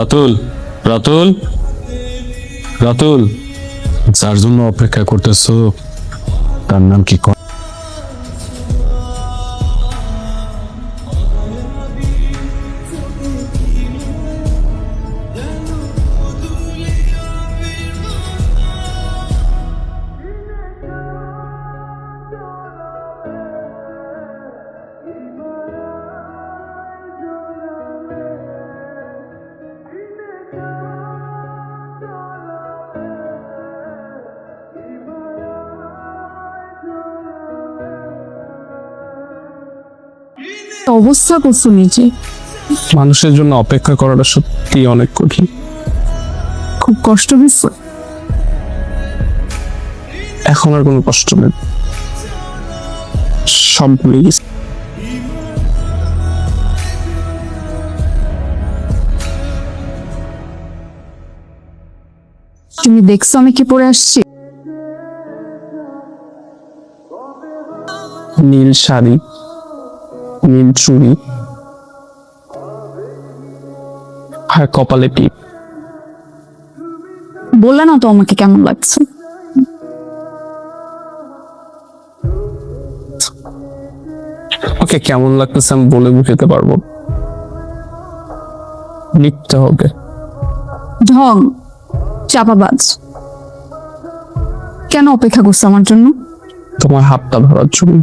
রাতুল, রাতুল, রাতুল, যার জন্য অপেক্ষা করতেছো তার নাম কি? অবস্থা করছো নিজে। মানুষের জন্য অপেক্ষা করাটা সত্যি অনেক কঠিন। খুব কষ্ট হয়েছে। এখন আর কোনো কষ্ট নেই, সব ভুলে গেছি। তুমি দেখছো আমি কি পরে আসছি? নীল শাড়ি, নীল চুড়ি, আর কপালে টিপ। বললে না তো আমাকে কেমন লাগছে। ওকে কেমন লাগতেছে আমি বলে বুঝাতে পারবো, লিখতে হবে। ঢং, চাপাবাজ। কেন অপেক্ষা করছো আমার জন্য? তোমার হাতটা ধরার জন্য।